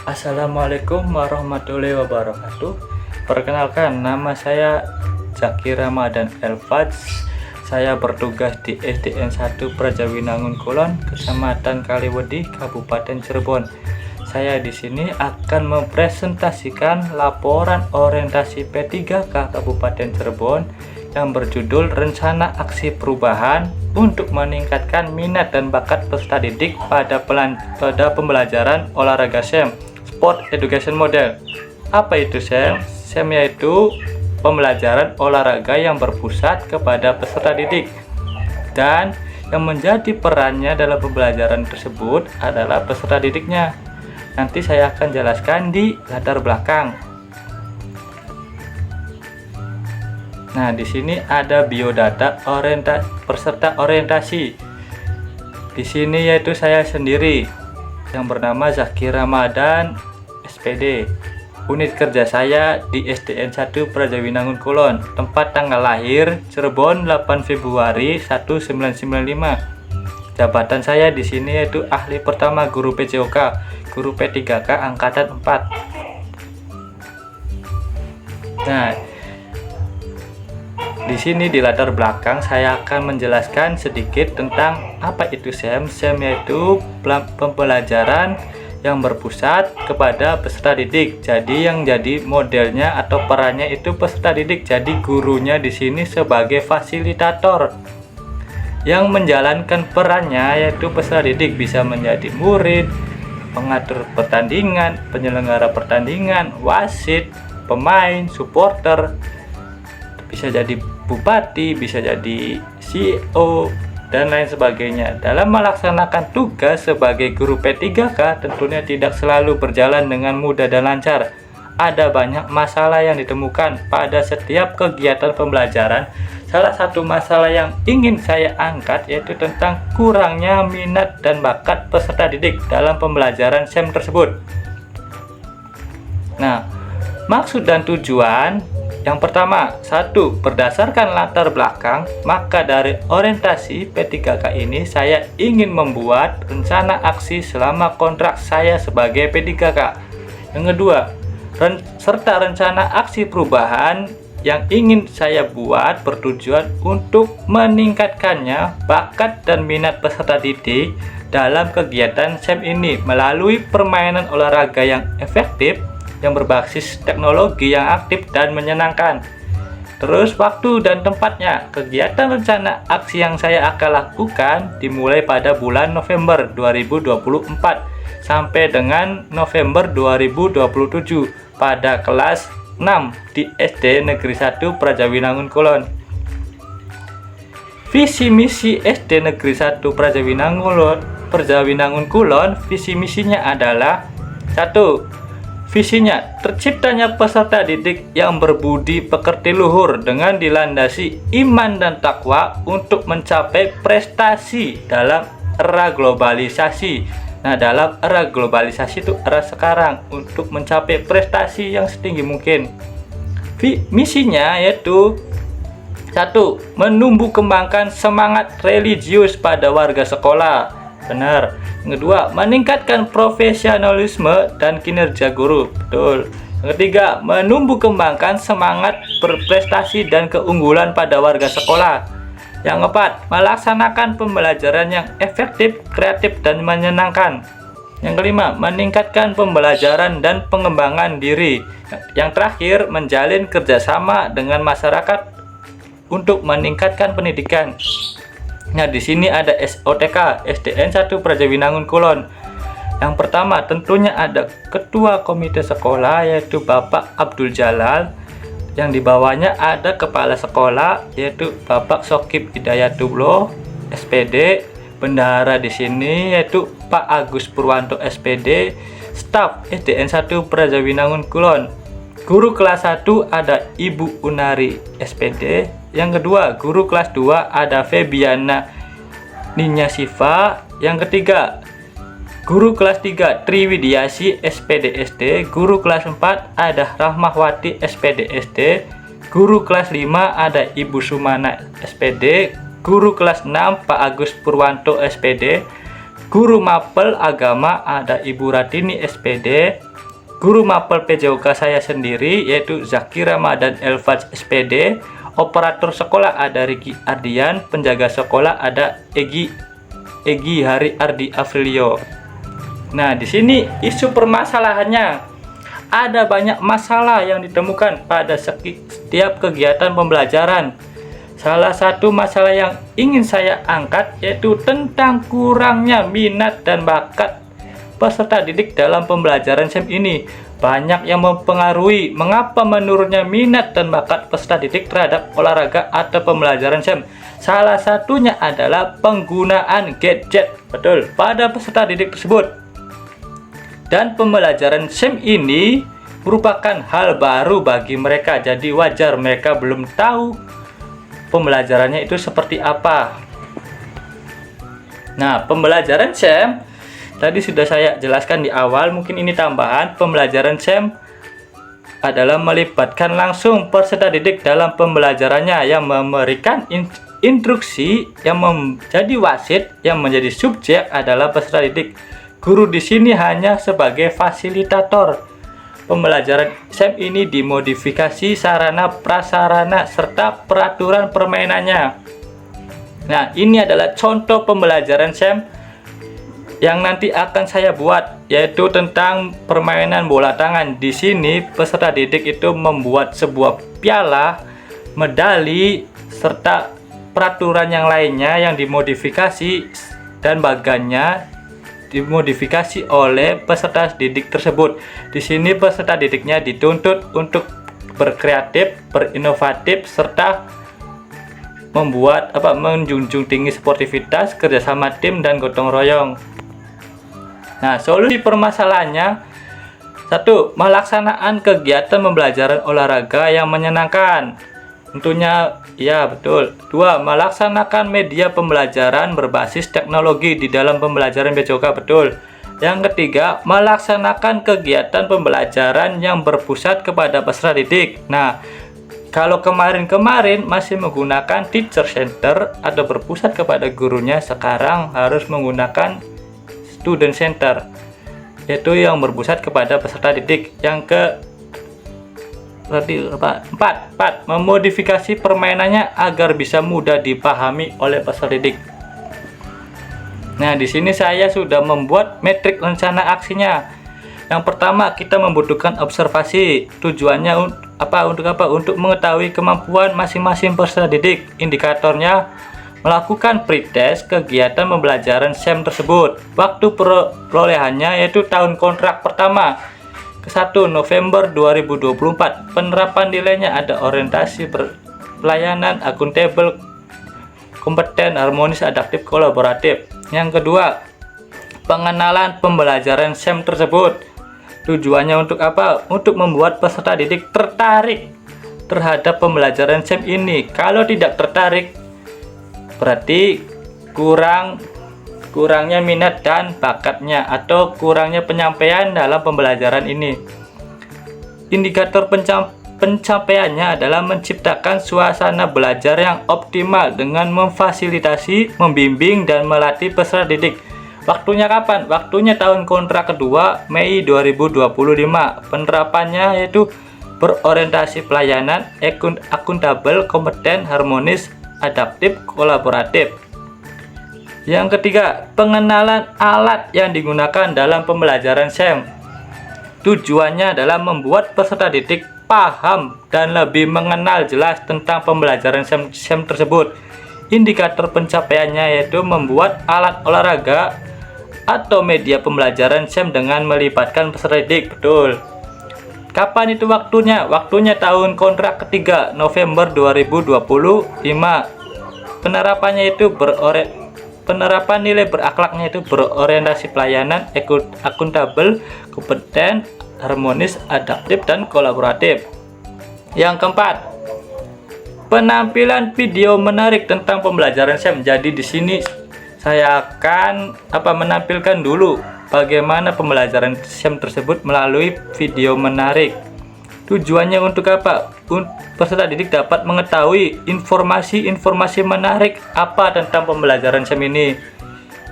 Assalamualaikum warahmatullahi wabarakatuh. Perkenalkan, nama saya Zaki Ramadan Elfaz. Saya bertugas di SDN 1 Prajawinangun Kulon, Kecamatan Kaliwedi, Kabupaten Cirebon. Saya di sini akan mempresentasikan laporan orientasi P3K Kabupaten Cirebon yang berjudul Rencana Aksi Perubahan untuk meningkatkan minat dan bakat peserta didik pada pembelajaran olahraga SEM, Sport Education Model. Apa itu SEM? SEM yaitu pembelajaran olahraga yang berpusat kepada peserta didik, dan yang menjadi perannya dalam pembelajaran tersebut adalah peserta didiknya. Nanti saya akan jelaskan di latar belakang. Nah, di sini ada biodata peserta orientasi. Di sini yaitu saya sendiri yang bernama Zaki Ramadan SPD. Unit kerja saya di SDN 1 Prajawinangun Kulon. Tempat tanggal lahir Cirebon 8 Februari 1995. Jabatan saya di sini yaitu ahli pertama guru PJOK, guru P3K angkatan 4. Nah, di sini di latar belakang saya akan menjelaskan sedikit tentang apa itu SEM. SEM yaitu pembelajaran yang berpusat kepada peserta didik. Jadi yang jadi modelnya atau perannya itu peserta didik. Jadi gurunya di sini sebagai fasilitator. Yang menjalankan perannya yaitu peserta didik, bisa menjadi murid, pengatur pertandingan, penyelenggara pertandingan, wasit, pemain, supporter, bisa jadi bupati, bisa jadi CEO, dan lain sebagainya. Dalam melaksanakan tugas sebagai guru P3K tentunya tidak selalu berjalan dengan mudah dan lancar. Ada banyak masalah yang ditemukan pada setiap kegiatan pembelajaran. Salah satu masalah yang ingin saya angkat yaitu tentang kurangnya minat dan bakat peserta didik dalam pembelajaran SEM tersebut. Nah, maksud dan tujuan yang pertama, berdasarkan latar belakang, maka dari orientasi P3K ini saya ingin membuat rencana aksi selama kontrak saya sebagai P3K. Yang kedua, serta rencana aksi perubahan yang ingin saya buat bertujuan untuk meningkatkannya bakat dan minat peserta didik dalam kegiatan SEM ini melalui permainan olahraga yang efektif, yang berbasis teknologi yang aktif dan menyenangkan. Terus waktu dan tempatnya. Kegiatan rencana aksi yang saya akan lakukan dimulai pada bulan November 2024 sampai dengan November 2027 pada kelas 6 di SD Negeri 1 Prajawinangun Kulon. Visi misi SD Negeri 1 Prajawinangun Kulon, visi misinya adalah 1. Visinya, terciptanya peserta didik yang berbudi pekerti luhur dengan dilandasi iman dan takwa untuk mencapai prestasi dalam era globalisasi. Nah, dalam era globalisasi itu era sekarang, untuk mencapai prestasi yang setinggi mungkin. Misinya yaitu 1. Menumbuh kembangkan semangat religius pada warga sekolah. Benar. Yang kedua, meningkatkan profesionalisme dan kinerja guru. Betul. Yang ketiga, menumbuh kembangkan semangat berprestasi dan keunggulan pada warga sekolah. Yang keempat, melaksanakan pembelajaran yang efektif, kreatif, dan menyenangkan. Yang kelima, meningkatkan pembelajaran dan pengembangan diri. Yang terakhir, menjalin kerjasama dengan masyarakat untuk meningkatkan pendidikan. Nah, di sini ada SOTK SDN 1 Prajawinangun Kulon. Yang pertama tentunya ada ketua komite sekolah yaitu Bapak Abdul Jalal. Yang di bawahnya ada kepala sekolah yaitu Bapak Sokib Hidayatullah SPD. Bendahara di sini yaitu Pak Agus Purwanto SPD. Staf SDN 1 Prajawinangun Kulon. Guru kelas 1 ada Ibu Unari SPD. Yang kedua, guru kelas 2 ada Febiana Ninya Siva. Yang ketiga, guru kelas 3 Triwidiasi SPDSD. Guru kelas 4 ada Rahmawati SPDSD. Guru kelas 5 ada Ibu Sumana SPD. Guru kelas 6 Pak Agus Purwanto SPD. Guru mapel agama ada Ibu Ratini SPD, guru mapel PJOK saya sendiri yaitu Zaki Ramadan Elfaz SPD, operator sekolah ada Riki Ardian, penjaga sekolah ada Egi Hari Ardi Afrilio. Nah, di sini isu permasalahannya ada banyak masalah yang ditemukan pada setiap kegiatan pembelajaran. Salah satu masalah yang ingin saya angkat yaitu tentang kurangnya minat dan bakat peserta didik dalam pembelajaran SEM ini. Banyak yang mempengaruhi mengapa menurunnya minat dan bakat peserta didik terhadap olahraga atau pembelajaran SEM. Salah satunya adalah penggunaan gadget, betul, pada peserta didik tersebut. Dan pembelajaran SEM ini merupakan hal baru bagi mereka, jadi wajar mereka belum tahu pembelajarannya itu seperti apa. Nah, pembelajaran SEM tadi sudah saya jelaskan di awal, mungkin ini tambahan. Pembelajaran SEM adalah melibatkan langsung peserta didik dalam pembelajarannya, yang memberikan instruksi, yang menjadi wasit, yang menjadi subjek adalah peserta didik. Guru di sini hanya sebagai fasilitator. Pembelajaran SEM ini dimodifikasi sarana prasarana serta peraturan permainannya. Nah, ini adalah contoh pembelajaran SEM yang nanti akan saya buat, yaitu tentang permainan bola tangan. Di sini peserta didik itu membuat sebuah piala, medali, serta peraturan yang lainnya yang dimodifikasi dan bagannya dimodifikasi oleh peserta didik tersebut. Di sini peserta didiknya dituntut untuk berkreatif, berinovatif, serta menjunjung tinggi sportivitas, kerjasama tim, dan gotong royong. Nah, solusi permasalahannya: 1. Melaksanaan kegiatan pembelajaran olahraga yang menyenangkan. Tentunya ya betul. 2. Melaksanakan media pembelajaran berbasis teknologi di dalam pembelajaran PJOK, betul. Yang ketiga, melaksanakan kegiatan pembelajaran yang berpusat kepada peserta didik. Nah, kalau kemarin-kemarin masih menggunakan teacher center atau berpusat kepada gurunya, sekarang harus menggunakan student center, yaitu yang berpusat kepada peserta didik. Yang empat, memodifikasi permainannya agar bisa mudah dipahami oleh peserta didik. Nah, di sini saya sudah membuat metrik rencana aksinya. Yang pertama, kita membutuhkan observasi. Tujuannya untuk apa? Untuk mengetahui kemampuan masing-masing peserta didik. Indikatornya melakukan pretest kegiatan pembelajaran SEM tersebut. Waktu perolehannya yaitu tahun kontrak pertama ke 1 November 2024. Penerapan nilainya ada orientasi, pelayanan, akuntabel, kompeten, harmonis, adaptif, kolaboratif. Yang kedua, pengenalan pembelajaran SEM tersebut. Tujuannya untuk apa? Untuk membuat peserta didik tertarik terhadap pembelajaran SEM ini. Kalau tidak tertarik, berarti kurangnya minat dan bakatnya, atau kurangnya penyampaian dalam pembelajaran ini. Indikator pencapaiannya adalah menciptakan suasana belajar yang optimal dengan memfasilitasi, membimbing, dan melatih peserta didik. Waktunya kapan? Waktunya tahun kontrak kedua, Mei 2025. Penerapannya yaitu berorientasi pelayanan, akuntabel, kompeten, harmonis, adaptif, kolaboratif. Yang ketiga, pengenalan alat yang digunakan dalam pembelajaran SEM. Tujuannya adalah membuat peserta didik paham dan lebih mengenal jelas tentang pembelajaran SEM tersebut. Indikator pencapaiannya yaitu membuat alat olahraga atau media pembelajaran SEM dengan melibatkan peserta didik, betul. Kapan itu waktunya? Waktunya tahun kontrak ketiga, November 2025. Penerapannya itu penerapan nilai berakhlaknya itu berorientasi pelayanan, akuntabel, kompeten, harmonis, adaptif, dan kolaboratif. Yang keempat, penampilan video menarik tentang pembelajaran SEM. Jadi di sini saya akan menampilkan dulu bagaimana pembelajaran SEM tersebut melalui video menarik. Tujuannya untuk apa? Peserta didik dapat mengetahui informasi-informasi menarik apa tentang pembelajaran SEM ini.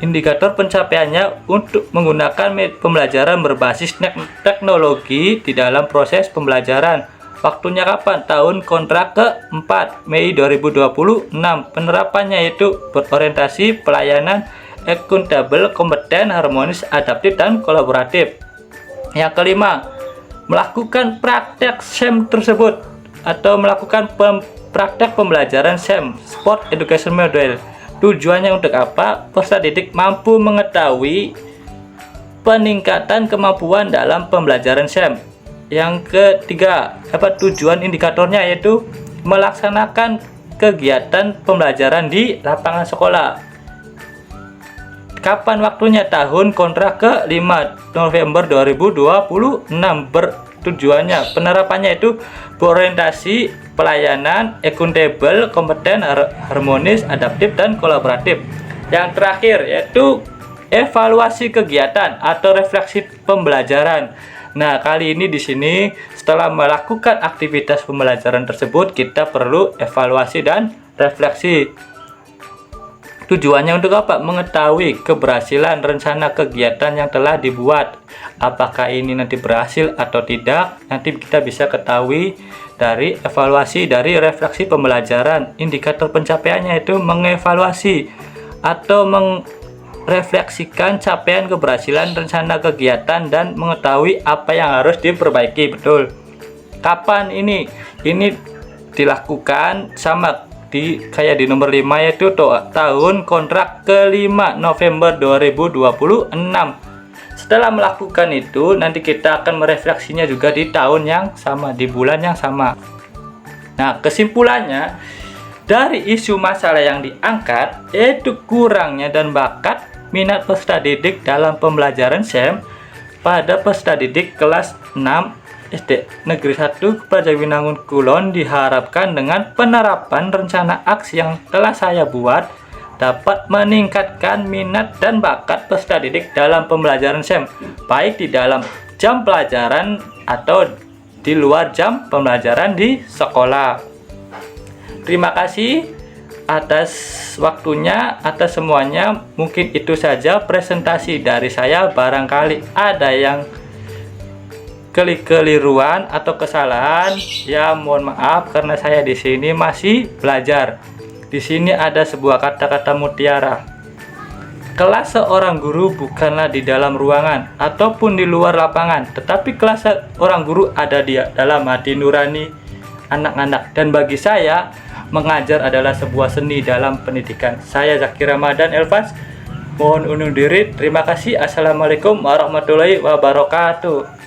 indikator pencapaiannya untuk menggunakan pembelajaran berbasis teknologi di dalam proses pembelajaran. Waktunya kapan? Tahun kontrak keempat, Mei 2026. Penerapannya yaitu berorientasi pelayanan, akuntabel, kompeten, harmonis, adaptif, dan kolaboratif. Yang kelima, melakukan praktek SEM tersebut atau melakukan praktek pembelajaran SEM, Sport Education Model. Tujuannya untuk apa? Peserta didik mampu mengetahui peningkatan kemampuan dalam pembelajaran SEM. Yang ketiga, tujuan indikatornya yaitu melaksanakan kegiatan pembelajaran di lapangan sekolah. Kapan waktunya? Tahun kontrak ke-5, November 2026. Tujuannya, penerapannya itu berorientasi pelayanan, akuntabel, kompeten, harmonis, adaptif, dan kolaboratif. Yang terakhir yaitu evaluasi kegiatan atau refleksi pembelajaran. Nah, kali ini di sini setelah melakukan aktivitas pembelajaran tersebut, kita perlu evaluasi dan refleksi. Tujuannya untuk apa? Mengetahui keberhasilan rencana kegiatan yang telah dibuat. Apakah ini nanti berhasil atau tidak? Nanti kita bisa ketahui dari evaluasi, dari refleksi pembelajaran. Indikator pencapaiannya itu mengevaluasi atau refleksikan capaian keberhasilan rencana kegiatan dan mengetahui apa yang harus diperbaiki. Betul. Kapan ini? Ini dilakukan sama kayak di nomor 5 yaitu tahun kontrak ke-5, November 2026. Setelah melakukan itu, nanti kita akan merefleksinya juga di tahun yang sama, di bulan yang sama. Nah, kesimpulannya dari isu masalah yang diangkat yaitu kurangnya dan bakat minat peserta didik dalam pembelajaran SEM pada peserta didik kelas 6 SD Negeri 1 Prajawi Kulon. Diharapkan dengan penerapan rencana aksi yang telah saya buat dapat meningkatkan minat dan bakat peserta didik dalam pembelajaran SEM, baik di dalam jam pelajaran atau di luar jam pembelajaran di sekolah. Terima kasih atas waktunya, atas semuanya. Mungkin itu saja presentasi dari saya. Barangkali ada yang keliruan atau kesalahan, ya mohon maaf karena saya di sini masih belajar. Di sini ada sebuah kata-kata mutiara. Kelas seorang guru bukanlah di dalam ruangan ataupun di luar lapangan, tetapi kelas seorang guru ada di dalam hati nurani anak-anak. Dan bagi saya, mengajar adalah sebuah seni dalam pendidikan. Saya Zaki Ramadan Elvas, mohon undur diri. Terima kasih. Assalamualaikum warahmatullahi wabarakatuh.